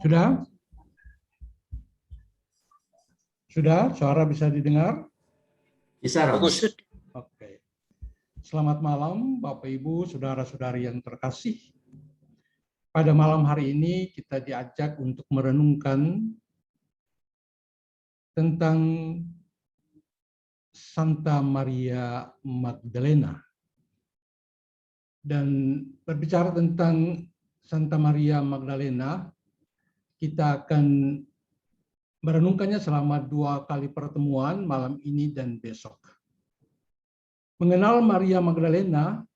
Sudah? Sudah? Suara bisa didengar? Bisa, Rom. Bagus. Oke. Selamat malam, Bapak Ibu, saudara-saudari yang terkasih. Pada malam hari ini kita diajak untuk merenungkan tentang Santa Maria Magdalena. Dan berbicara tentang Santa Maria Magdalena, kita akan merenungkannya selama 2 kali pertemuan, malam ini dan besok. Mengenal Maria Magdalena,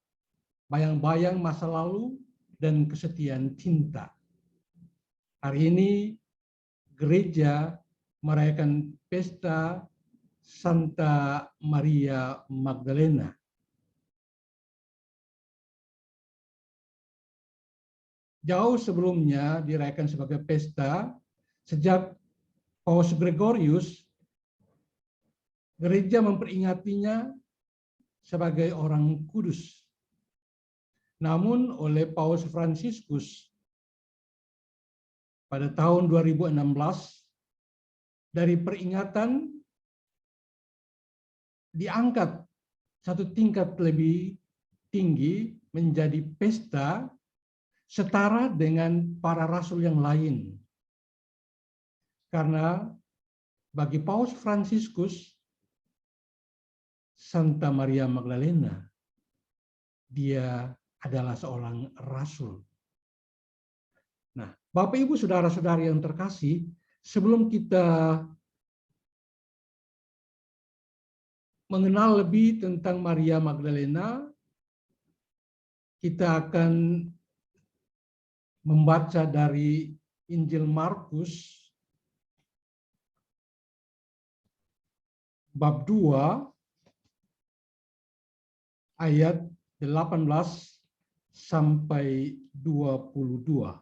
bayang-bayang masa lalu dan kesetiaan cinta. Hari ini gereja merayakan pesta Santa Maria Magdalena. Jauh sebelumnya dirayakan sebagai pesta, sejak Paus Gregorius, gereja memperingatinya sebagai orang kudus. Namun oleh Paus Fransiskus pada tahun 2016, dari peringatan diangkat satu tingkat lebih tinggi menjadi pesta setara dengan para rasul yang lain. Karena bagi Paus Fransiskus, Santa Maria Magdalena, dia adalah seorang rasul. Nah, Bapak Ibu saudara-saudari yang terkasih, sebelum kita mengenal lebih tentang Maria Magdalena, kita akan membaca dari Injil Markus bab 2 ayat 18 sampai 22.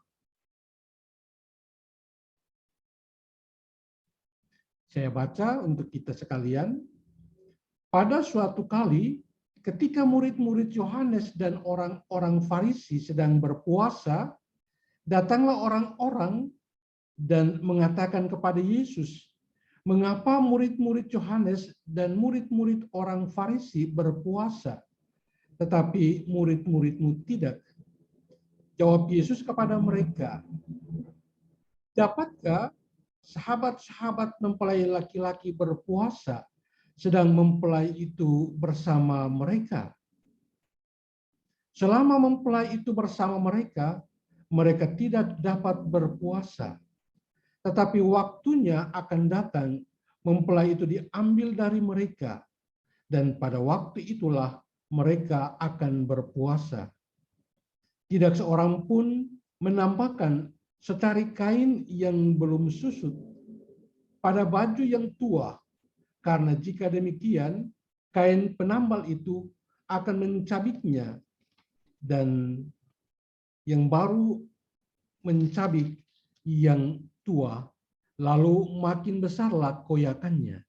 Saya baca untuk kita sekalian. Pada suatu kali, ketika murid-murid Yohanes dan orang-orang Farisi sedang berpuasa, datanglah orang-orang dan mengatakan kepada Yesus, "Mengapa murid-murid Yohanes dan murid-murid orang Farisi berpuasa, tetapi murid-muridmu tidak?" Jawab Yesus kepada mereka, "Dapatkah sahabat-sahabat mempelai laki-laki berpuasa sedang mempelai itu bersama mereka? Selama mempelai itu bersama mereka, mereka tidak dapat berpuasa. Tetapi waktunya akan datang, mempelai itu diambil dari mereka, dan pada waktu itulah mereka akan berpuasa. Tidak seorang pun menambahkan secari kain yang belum susut pada baju yang tua, karena jika demikian, kain penambal itu akan mencabiknya, dan yang baru mencabik yang tua, lalu makin besarlah koyakannya.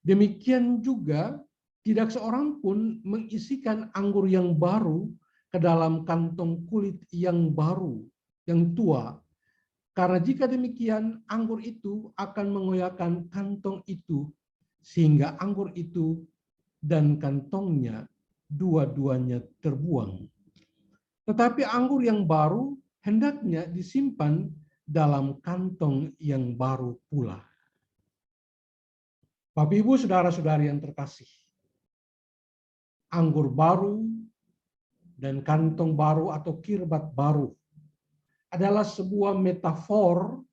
Demikian juga tidak seorang pun mengisikan anggur yang baru ke dalam kantong kulit yang baru, yang tua. Karena jika demikian, anggur itu akan mengoyakkan kantong itu, sehingga anggur itu dan kantongnya dua-duanya terbuang. Tetapi anggur yang baru hendaknya disimpan dalam kantong yang baru pula." Bapak Ibu saudara-saudari yang terkasih, anggur baru dan kantong baru atau kirbat baru adalah sebuah metafor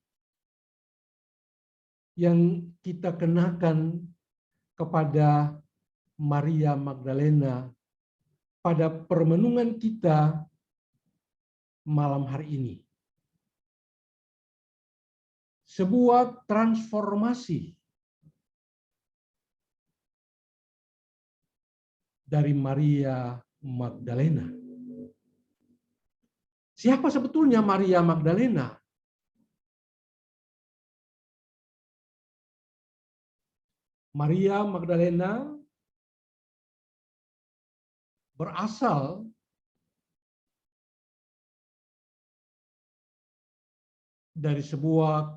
yang kita kenakan kepada Maria Magdalena pada permenungan kita malam hari ini. Sebuah transformasi dari Maria Magdalena. Siapa sebetulnya Maria Magdalena? Maria Magdalena berasal dari sebuah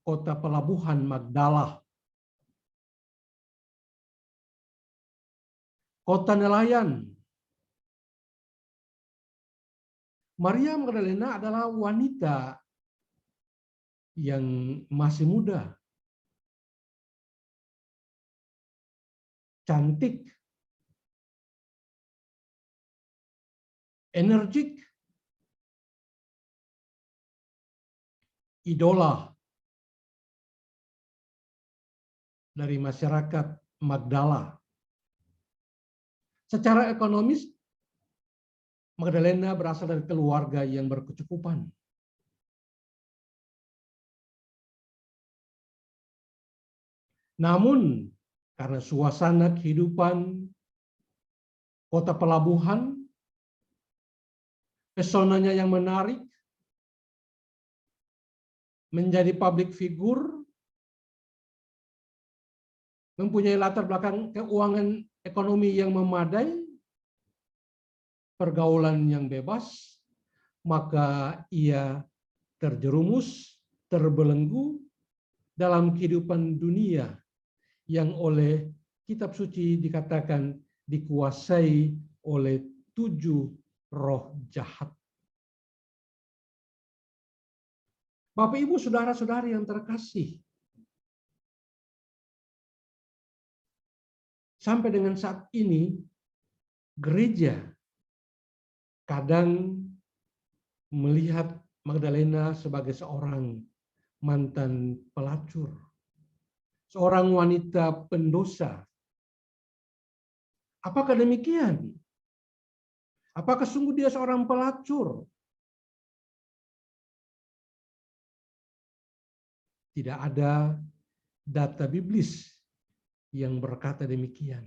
kota pelabuhan Magdala, kota nelayan. Maria Magdalena adalah wanita yang masih muda, cantik, energik, idola dari masyarakat Magdala. Secara ekonomis, Magdalena berasal dari keluarga yang berkecukupan. Namun, karena suasana kehidupan kota pelabuhan, pesonanya yang menarik, menjadi public figure, mempunyai latar belakang keuangan ekonomi yang memadai, pergaulan yang bebas, maka ia terjerumus, terbelenggu dalam kehidupan dunia yang oleh kitab suci dikatakan dikuasai oleh 7 roh jahat. Bapak, Ibu, saudara-saudari yang terkasih, sampai dengan saat ini gereja kadang melihat Magdalena sebagai seorang mantan pelacur, seorang wanita pendosa. Apakah demikian? Apakah sungguh dia seorang pelacur? Tidak ada data biblis yang berkata demikian.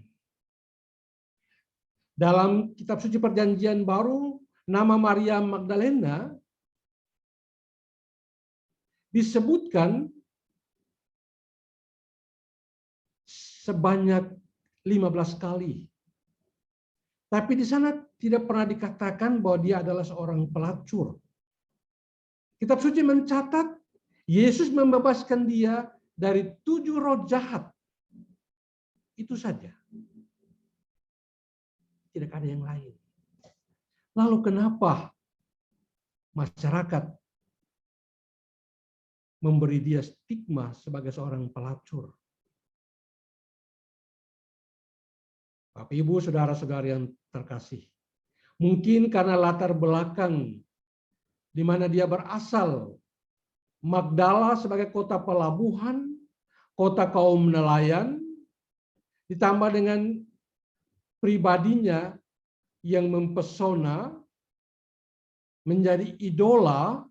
Dalam kitab suci Perjanjian Baru, nama Maria Magdalena disebutkan sebanyak 15 kali. Tapi di sana tidak pernah dikatakan bahwa dia adalah seorang pelacur. Kitab suci mencatat Yesus membebaskan dia dari 7 roh jahat. Itu saja. Tidak ada yang lain. Lalu kenapa masyarakat memberi dia stigma sebagai seorang pelacur? Bapak, Ibu, saudara-saudari yang terkasih, mungkin karena latar belakang di mana dia berasal, Magdala sebagai kota pelabuhan, kota kaum nelayan, ditambah dengan pribadinya yang mempesona, menjadi idola,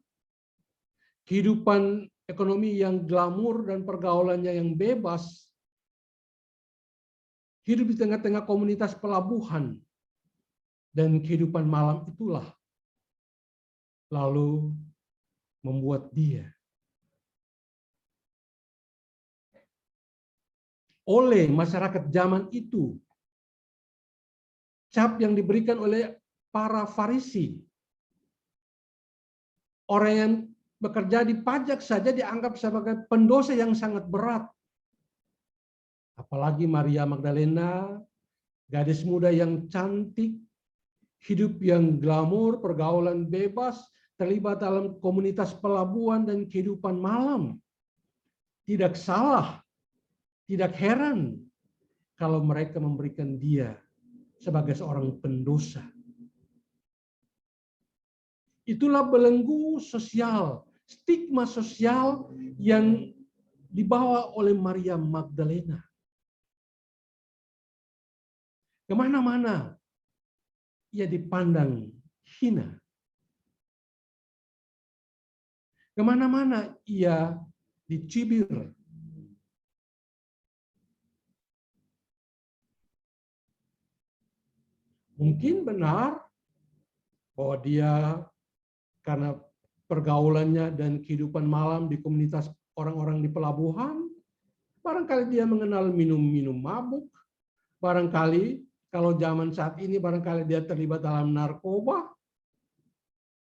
kehidupan ekonomi yang glamor dan pergaulannya yang bebas, hidup di tengah-tengah komunitas pelabuhan, dan kehidupan malam itulah lalu membuat dia oleh masyarakat zaman itu, cap yang diberikan oleh para Farisi, orang yang bekerja di pajak saja dianggap sebagai pendosa yang sangat berat. Apalagi Maria Magdalena, gadis muda yang cantik, hidup yang glamor, pergaulan bebas, terlibat dalam komunitas pelabuhan dan kehidupan malam. Tidak salah, tidak heran kalau mereka memberikan dia sebagai seorang pendosa. Itulah belenggu sosial, stigma sosial yang dibawa oleh Maria Magdalena. Kemana-mana ia dipandang hina. Kemana-mana ia dicibir. Mungkin benar bahwa dia karena pergaulannya dan kehidupan malam di komunitas orang-orang di pelabuhan, barangkali dia mengenal minum-minum mabuk, barangkali kalau zaman saat ini barangkali dia terlibat dalam narkoba,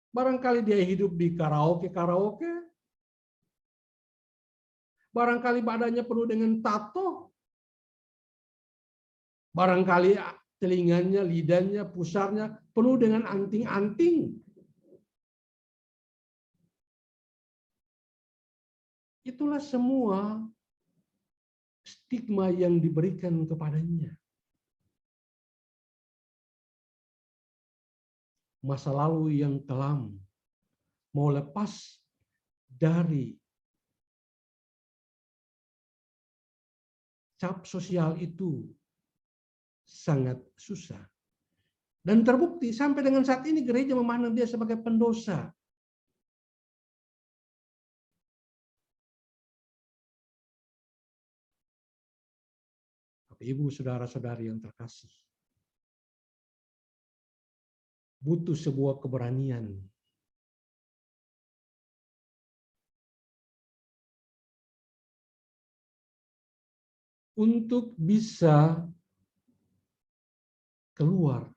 barangkali dia hidup di karaoke-karaoke, barangkali badannya penuh dengan tato, barangkali telinganya, lidahnya, pusarnya penuh dengan anting-anting. Itulah semua stigma yang diberikan kepadanya. Masa lalu yang kelam, mau lepas dari cap sosial itu sangat susah. Dan terbukti sampai dengan saat ini gereja memandang dia sebagai pendosa. Ibu, saudara-saudari yang terkasih, butuh sebuah keberanian untuk bisa keluar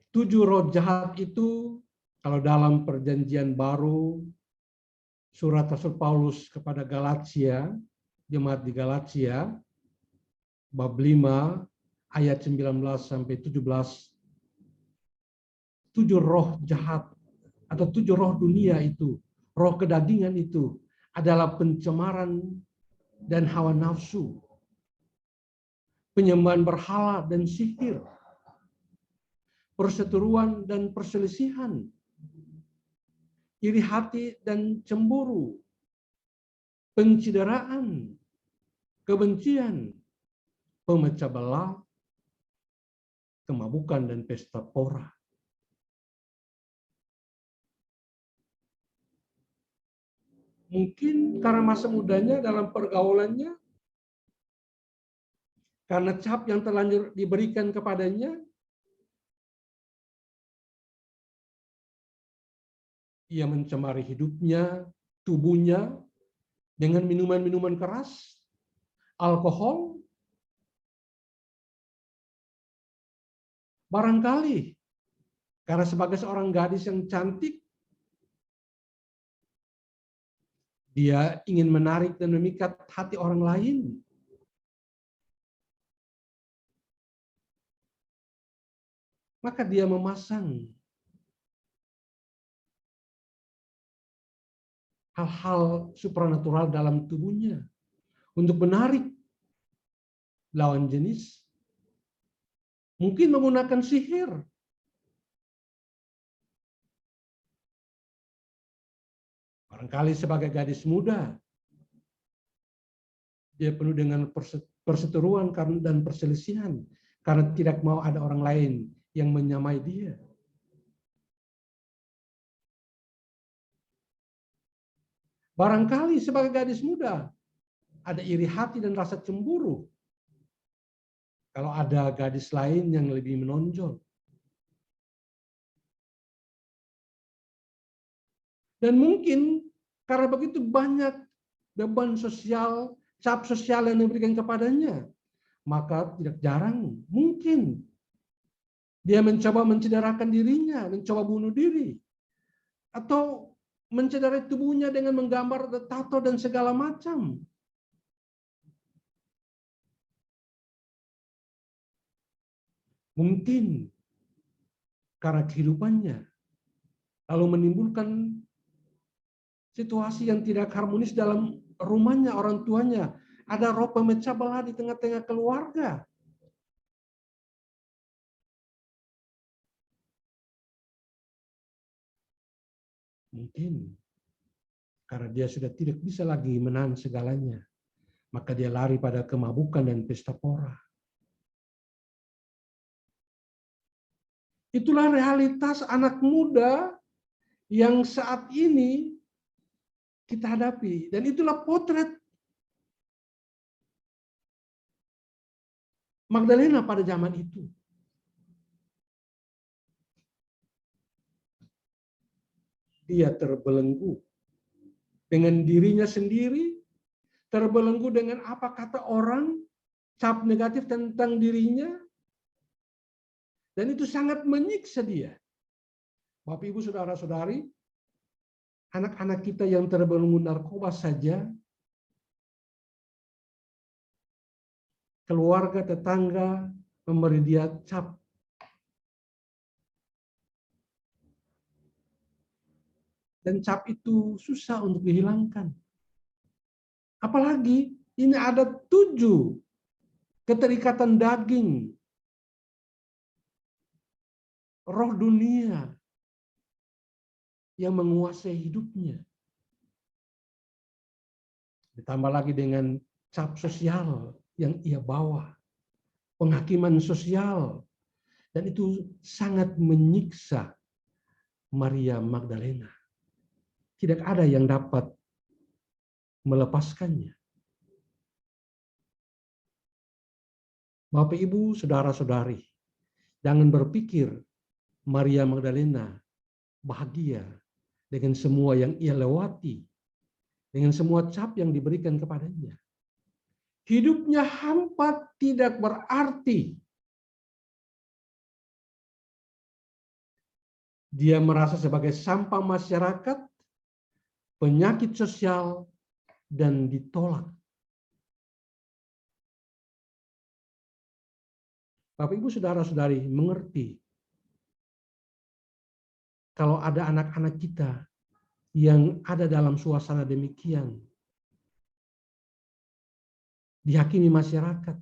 tujuh roh jahat itu. Kalau dalam perjanjian baru, surat Rasul Paulus kepada Galatia, jemaat di Galatia, bab 5, ayat 19 sampai 17, tujuh roh jahat atau tujuh roh dunia itu, roh kedagingan itu adalah pencemaran dan hawa nafsu, penyembahan berhala dan sihir, perseteruan dan perselisihan, iri hati dan cemburu, pencideraan, kebencian, pemecah belah, kemabukan dan pesta pora. Mungkin karena masa mudanya dalam pergaulannya, karena cap yang terlanjur diberikan kepadanya, ia mencemari hidupnya, tubuhnya dengan minuman-minuman keras, alkohol. Barangkali karena sebagai seorang gadis yang cantik, dia ingin menarik dan memikat hati orang lain. Maka dia memasang hal-hal supranatural dalam tubuhnya untuk menarik lawan jenis. Mungkin menggunakan sihir. Barangkali sebagai gadis muda, dia penuh dengan perseteruan dan perselisihan karena tidak mau ada orang lain yang menyamai dia. Barangkali sebagai gadis muda, ada iri hati dan rasa cemburu kalau ada gadis lain yang lebih menonjol. Dan mungkin karena begitu banyak beban sosial, cap sosial yang diberikan kepadanya, maka tidak jarang mungkin dia mencoba mencederakan dirinya, mencoba bunuh diri, atau mencederai tubuhnya dengan menggambar tato dan segala macam. Mungkin karena kehidupannya lalu menimbulkan situasi yang tidak harmonis dalam rumahnya, orang tuanya. Ada roh pemecah belah di tengah-tengah keluarga. Mungkin karena dia sudah tidak bisa lagi menahan segalanya, maka dia lari pada kemabukan dan pesta pora. Itulah realitas anak muda yang saat ini kita hadapi. Dan itulah potret Magdalena pada zaman itu. Dia terbelenggu dengan dirinya sendiri, terbelenggu dengan apa kata orang, cap negatif tentang dirinya, dan itu sangat menyiksa dia. Bapak, Ibu, saudara-saudari, anak-anak kita yang terbelenggu narkoba saja, keluarga, tetangga memberi dia cap. Dan cap itu susah untuk dihilangkan. Apalagi ini ada 7 keterikatan daging, roh dunia yang menguasai hidupnya. Ditambah lagi dengan cap sosial yang ia bawa, penghakiman sosial, dan itu sangat menyiksa Maria Magdalena. Tidak ada yang dapat melepaskannya. Bapak, Ibu, saudara-saudari, jangan berpikir Maria Magdalena bahagia dengan semua yang ia lewati, dengan semua cap yang diberikan kepadanya. Hidupnya hampa tidak berarti. Dia merasa sebagai sampah masyarakat, penyakit sosial, dan ditolak. Bapak, Ibu, saudara-saudari mengerti kalau ada anak-anak kita yang ada dalam suasana demikian, dihakimi masyarakat,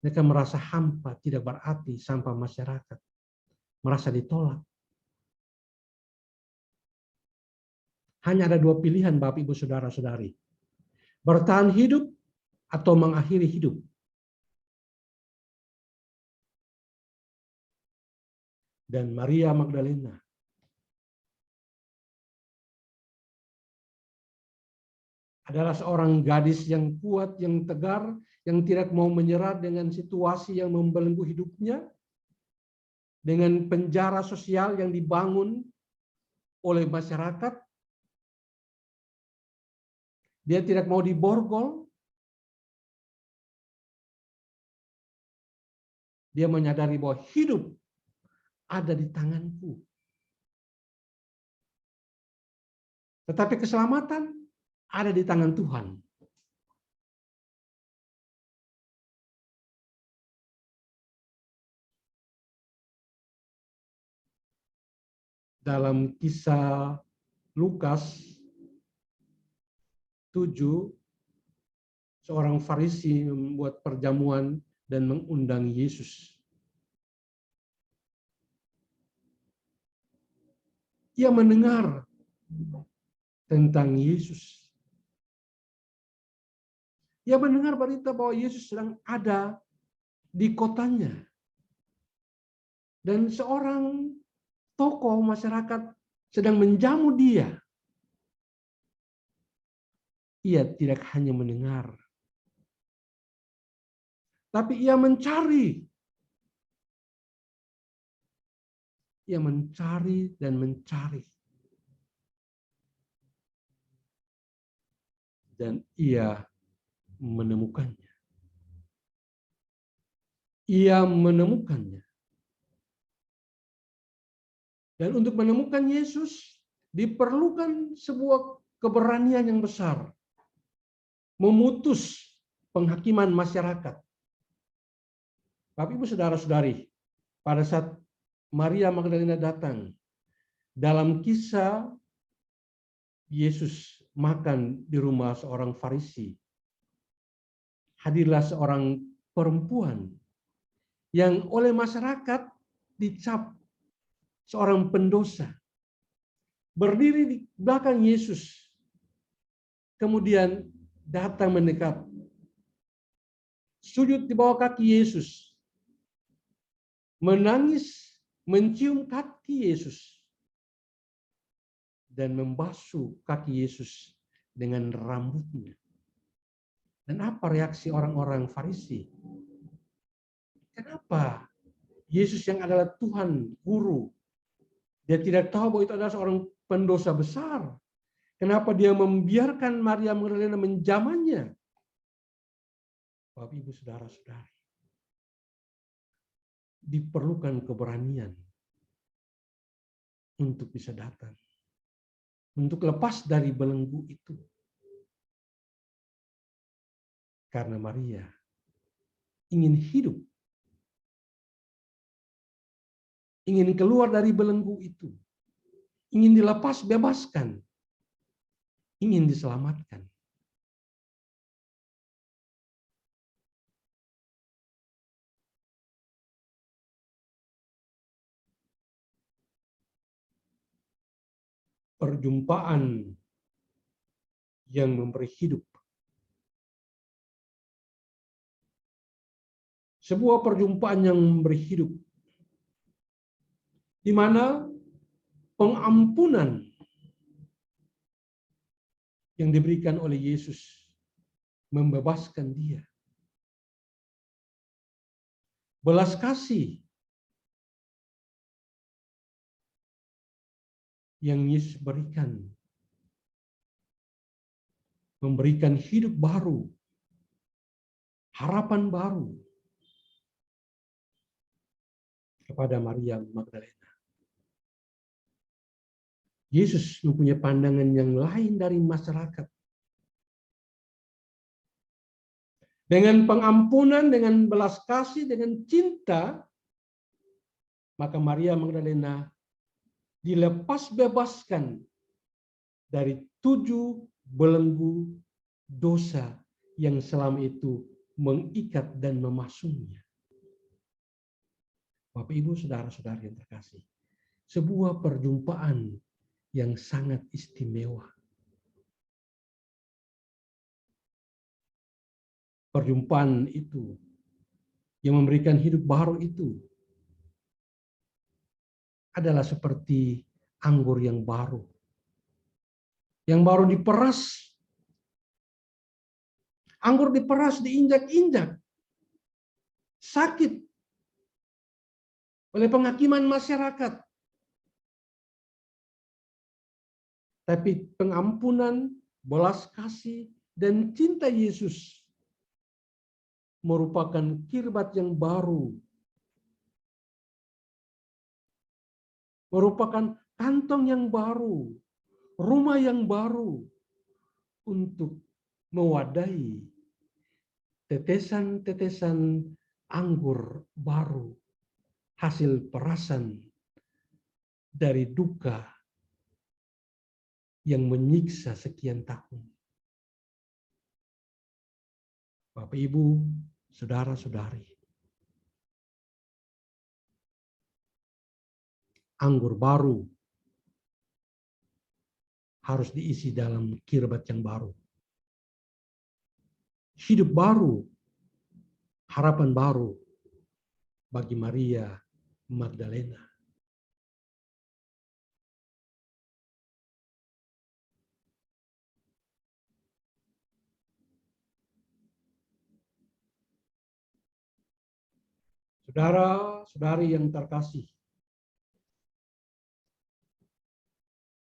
mereka merasa hampa, tidak berarti, sampah masyarakat, merasa ditolak. Hanya ada 2 pilihan, Bapak, Ibu, saudara-saudari. Bertahan hidup atau mengakhiri hidup. Dan Maria Magdalena adalah seorang gadis yang kuat, yang tegar, yang tidak mau menyerah dengan situasi yang membelenggu hidupnya, dengan penjara sosial yang dibangun oleh masyarakat. Dia tidak mau diborgol. Dia menyadari bahwa hidup ada di tanganku. Tetapi keselamatan ada di tangan Tuhan. Dalam kisah Lukas 7, seorang Farisi membuat perjamuan dan mengundang Yesus. Ia mendengar tentang Yesus. Ia mendengar berita bahwa Yesus sedang ada di kotanya. Dan seorang tokoh masyarakat sedang menjamu dia. Ia tidak hanya mendengar, tapi ia mencari. Ia mencari dan mencari. Dan ia menemukannya. Ia menemukannya. Dan untuk menemukan Yesus diperlukan sebuah keberanian yang besar. Memutus penghakiman masyarakat. Bapak, Ibu, saudara-saudari, pada saat Maria Magdalena datang, dalam kisah Yesus makan di rumah seorang Farisi, hadirlah seorang perempuan yang oleh masyarakat dicap seorang pendosa. Berdiri di belakang Yesus, kemudian datang mendekat, sujud di bawah kaki Yesus, menangis, mencium kaki Yesus, dan membasuh kaki Yesus dengan rambutnya. Dan apa reaksi orang-orang Farisi? Kenapa Yesus yang adalah Tuhan, Guru, dia tidak tahu bahwa itu adalah seorang pendosa besar? Kenapa dia membiarkan Maria Magdalena menjamannya? Bapak, Ibu, saudara-saudari, diperlukan keberanian untuk bisa datang. untuk lepas dari belenggu itu. Karena Maria ingin hidup, ingin keluar dari belenggu itu, ingin dilepas bebaskan, ingin diselamatkan. Perjumpaan yang memberi hidup. Sebuah perjumpaan yang memberi hidup, di mana pengampunan yang diberikan oleh Yesus membebaskan dia. Belas kasih yang Yesus berikan memberikan hidup baru, harapan baru kepada Maria Magdalena. Yesus mempunyai pandangan yang lain dari masyarakat. Dengan pengampunan, dengan belas kasih, dengan cinta, maka Maria Magdalena dilepas bebaskan dari 7 belenggu dosa yang selama itu mengikat dan memasungnya. Bapak, Ibu, saudara-saudari yang terkasih, sebuah perjumpaan yang sangat istimewa. Perjumpaan itu yang memberikan hidup baru itu adalah seperti anggur yang baru diperas. Anggur diperas, diinjak-injak, sakit oleh penghakiman masyarakat. Tapi pengampunan, belas kasih, dan cinta Yesus merupakan kirbat yang baru, merupakan kantong yang baru, rumah yang baru untuk mewadahi tetesan-tetesan anggur baru, hasil perasan dari duka yang menyiksa sekian tahun. Bapak, Ibu, saudara-saudari, anggur baru harus diisi dalam kirbat yang baru. Hidup baru, harapan baru bagi Maria Magdalena. Saudara-saudari yang terkasih,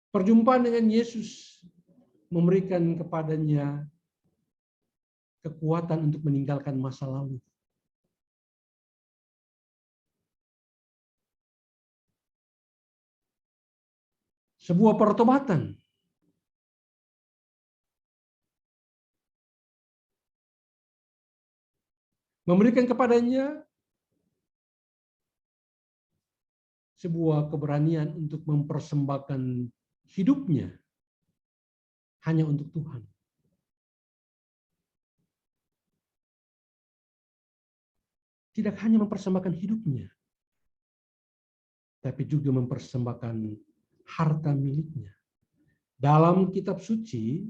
perjumpaan dengan Yesus memberikan kepadanya kekuatan untuk meninggalkan masa lalu. Sebuah pertobatan. Memberikan kepadanya sebuah keberanian untuk mempersembahkan hidupnya hanya untuk Tuhan. Tidak hanya mempersembahkan hidupnya, tapi juga mempersembahkan harta miliknya. Dalam kitab suci,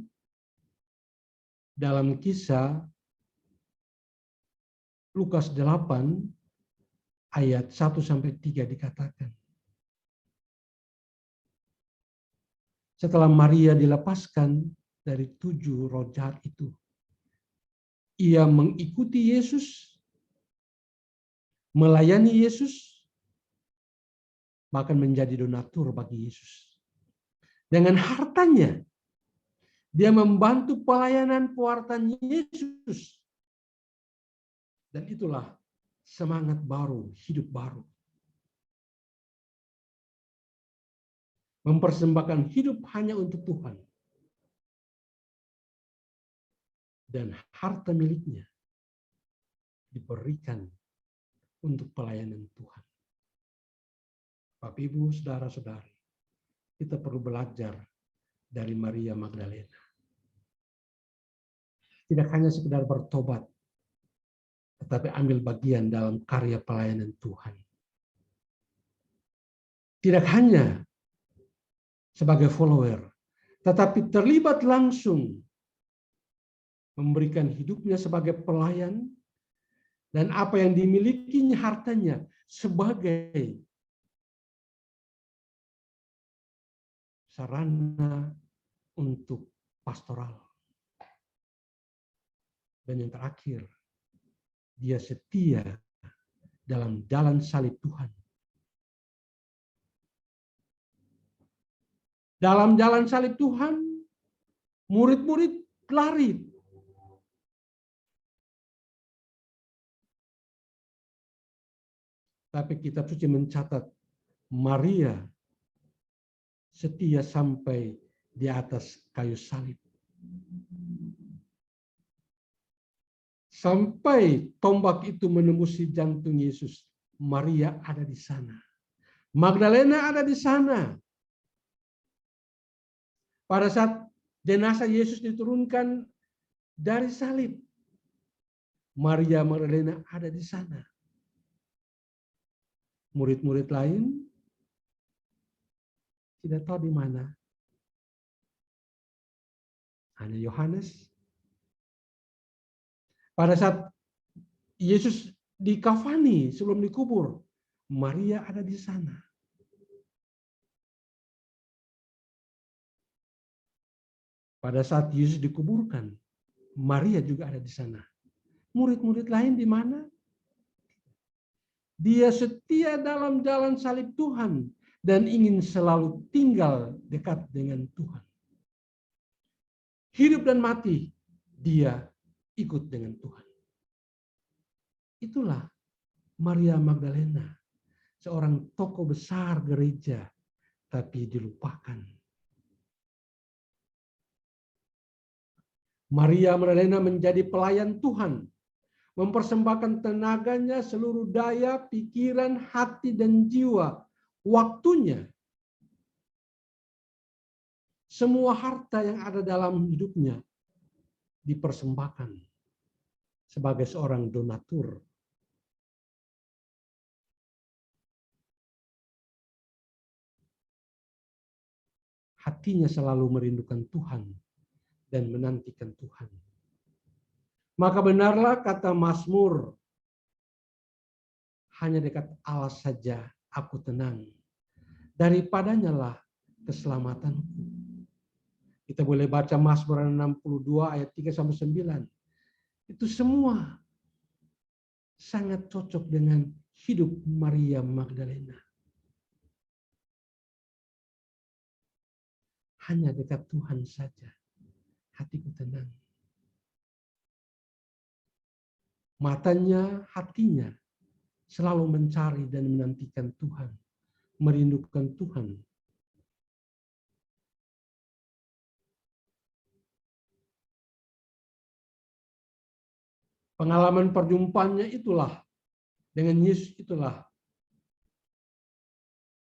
dalam Kisah Lukas 8 ayat 1-3 dikatakan, setelah Maria dilepaskan dari 7 roh jahat itu, ia mengikuti Yesus, melayani Yesus, bahkan menjadi donatur bagi Yesus. Dengan hartanya, dia membantu pelayanan pewartaan Yesus. Dan itulah semangat baru, hidup baru. mempersembahkan hidup hanya untuk Tuhan. Dan harta miliknya diberikan untuk pelayanan Tuhan. Bapak, Ibu, saudara-saudari, kita perlu belajar dari Maria Magdalena. Tidak hanya sekedar bertobat, tetapi ambil bagian dalam karya pelayanan Tuhan. Tidak hanya sebagai follower, tetapi terlibat langsung memberikan hidupnya sebagai pelayan dan apa yang dimilikinya hartanya sebagai sarana untuk pastoral. Dan yang terakhir, dia setia dalam jalan salib Tuhan. Dalam jalan salib Tuhan, murid-murid lari. Tapi kitab suci mencatat Maria setia sampai di atas kayu salib. Sampai tombak itu menembusi jantung Yesus, Maria ada di sana. Magdalena ada di sana. Pada saat jenazah Yesus diturunkan dari salib, Maria Magdalena ada di sana. Murid-murid lain tidak tahu di mana. Hanya Yohanes. Pada saat Yesus dikafani sebelum dikubur, Maria ada di sana. Pada saat Yesus dikuburkan, Maria juga ada di sana. Murid-murid lain di mana? Dia setia dalam jalan salib Tuhan dan ingin selalu tinggal dekat dengan Tuhan. Hidup dan mati, dia ikut dengan Tuhan. Itulah Maria Magdalena, seorang tokoh besar gereja, tapi dilupakan. Maria Magdalena menjadi pelayan Tuhan, mempersembahkan tenaganya, seluruh daya, pikiran, hati, dan jiwa, waktunya. Semua harta yang ada dalam hidupnya dipersembahkan sebagai seorang donatur. Hatinya selalu merindukan Tuhan dan menantikan Tuhan. Maka benarlah kata Mazmur, hanya dekat Allah saja aku tenang. Daripadanya lah keselamatanku. Kita boleh baca Mazmur 62 ayat 3-9. Itu semua sangat cocok dengan hidup Maria Magdalena. Hanya dekat Tuhan saja hatiku tenang. Matanya, hatinya selalu mencari dan menantikan Tuhan, merindukan Tuhan. Pengalaman perjumpaannya itulah dengan Yesus itulah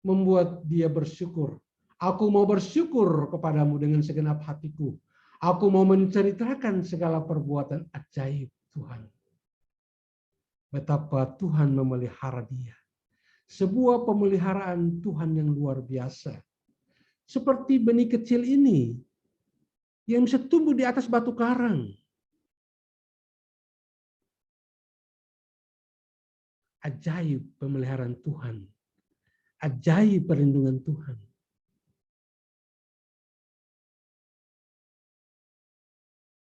membuat dia bersyukur. Aku mau bersyukur kepadamu dengan segenap hatiku. Aku mau menceritakan segala perbuatan ajaib Tuhan. Betapa Tuhan memelihara dia. Sebuah pemeliharaan Tuhan yang luar biasa. Seperti benih kecil ini yang bisa tumbuh di atas batu karang. Ajaib pemeliharaan Tuhan. Ajaib perlindungan Tuhan.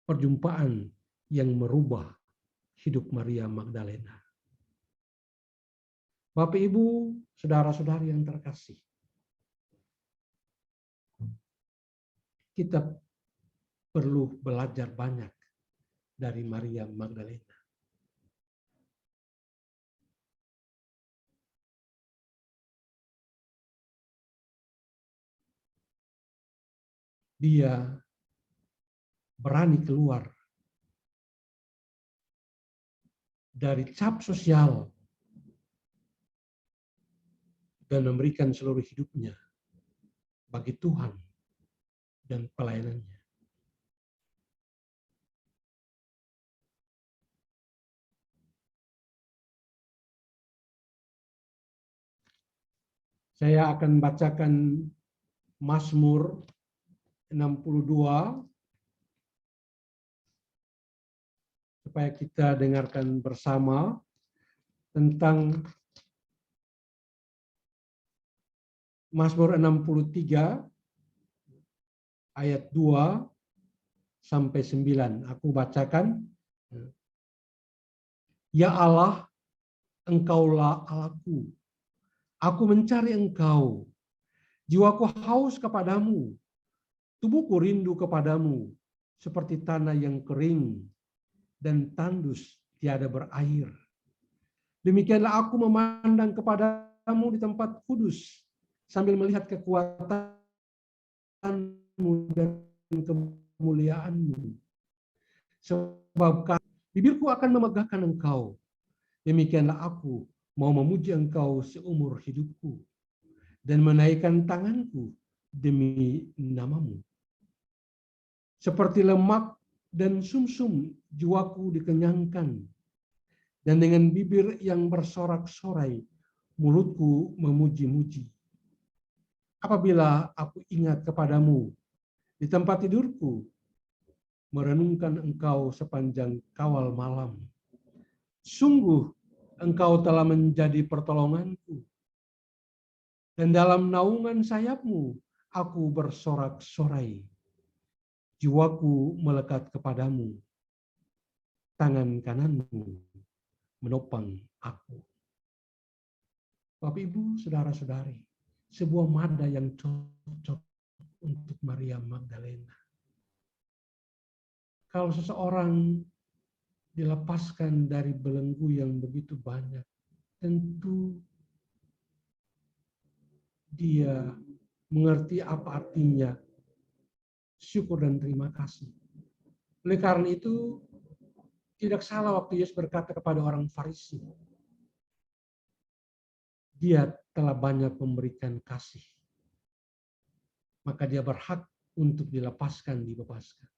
Perjumpaan yang merubah hidup Maria Magdalena. Bapak, Ibu, saudara-saudari yang terkasih. Kita perlu belajar banyak dari Maria Magdalena. dia berani keluar dari cap sosial dan memberikan seluruh hidupnya bagi Tuhan dan pelayanannya. Saya akan bacakan Mazmur 62 supaya kita dengarkan bersama tentang Mazmur 63 ayat 2 sampai 9. Aku bacakan. Ya Allah, Engkaulah Allahku. Aku mencari Engkau. Jiwaku haus kepadamu. Tubuhku rindu kepadamu seperti tanah yang kering dan tandus tiada berair. Demikianlah aku memandang kepadamu di tempat kudus sambil melihat kekuatanmu dan kemuliaanmu. Sebab bibirku akan memegahkan Engkau. Demikianlah aku mau memuji Engkau seumur hidupku dan menaikkan tanganku demi namamu. Seperti lemak dan sumsum jiwaku dikenyangkan, dan dengan bibir yang bersorak-sorai mulutku memuji-muji. Apabila aku ingat kepadamu di tempat tidurku, merenungkan Engkau sepanjang kawal malam. Sungguh Engkau telah menjadi pertolonganku, dan dalam naungan sayapmu aku bersorak-sorai. Jiwaku melekat kepadamu, tangan kananmu menopang aku. Bapak, Ibu, saudara-saudari, sebuah nada yang cocok untuk Maria Magdalena. Kalau seseorang dilepaskan dari belenggu yang begitu banyak, tentu dia mengerti apa artinya syukur dan terima kasih. Oleh karena itu, tidak salah waktu Yesus berkata kepada orang Farisi, dia telah banyak memberikan kasih, maka dia berhak untuk dilepaskan, dibebaskan.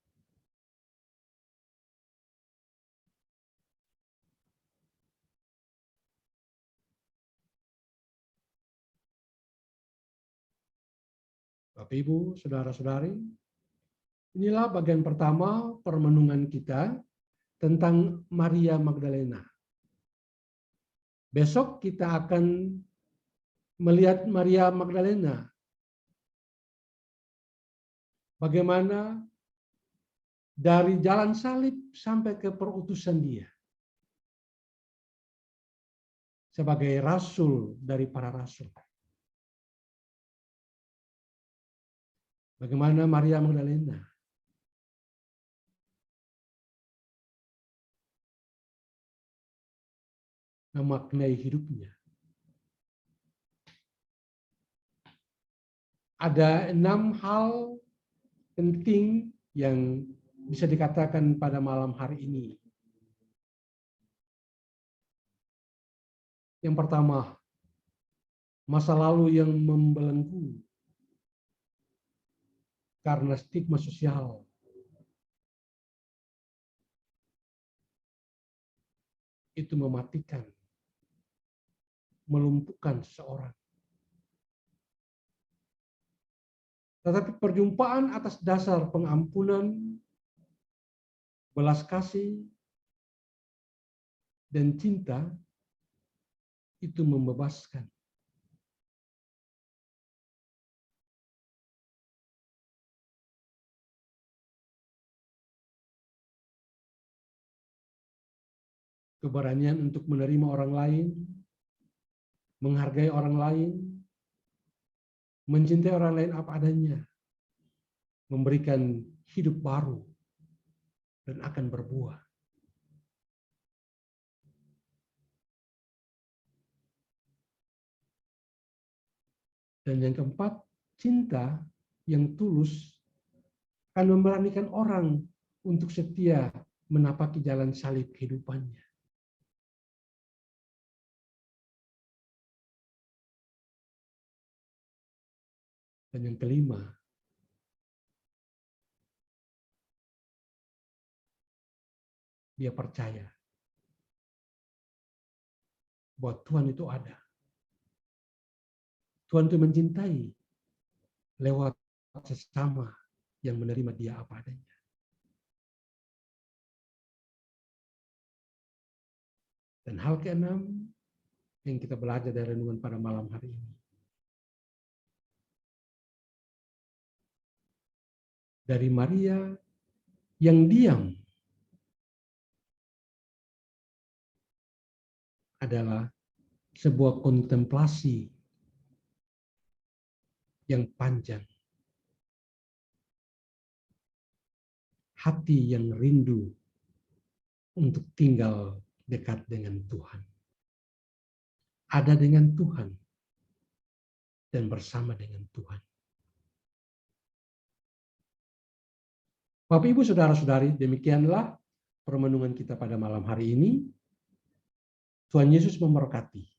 Bapak, Ibu, saudara-saudari, inilah bagian pertama permenungan kita tentang Maria Magdalena. Besok kita akan melihat Maria Magdalena, bagaimana dari jalan salib sampai ke perutusan dia sebagai rasul dari para rasul. Bagaimana Maria Magdalena memaknai hidupnya. Ada 6 hal penting yang bisa dikatakan pada malam hari ini. Yang pertama, masa lalu yang membelenggu karena stigma sosial. Itu mematikan, melumpuhkan seseorang. Tetapi perjumpaan atas dasar pengampunan, belas kasih, dan cinta itu membebaskan. Keberanian untuk menerima orang lain, menghargai orang lain, mencintai orang lain apa adanya, memberikan hidup baru, dan akan berbuah. Dan yang keempat, cinta yang tulus akan memberanikan orang untuk setia menapaki jalan salib kehidupannya. Dan yang kelima, dia percaya bahwa Tuhan itu ada. Tuhan itu mencintai lewat sesama yang menerima dia apa adanya. Dan hal keenam yang kita belajar dari renungan pada malam hari ini. Dari Maria yang diam adalah sebuah kontemplasi yang panjang. Hati yang rindu untuk tinggal dekat dengan Tuhan. Ada dengan Tuhan dan bersama dengan Tuhan. Bapak, Ibu, Saudara-saudari, demikianlah permenungan kita pada malam hari ini. Tuhan Yesus memberkati.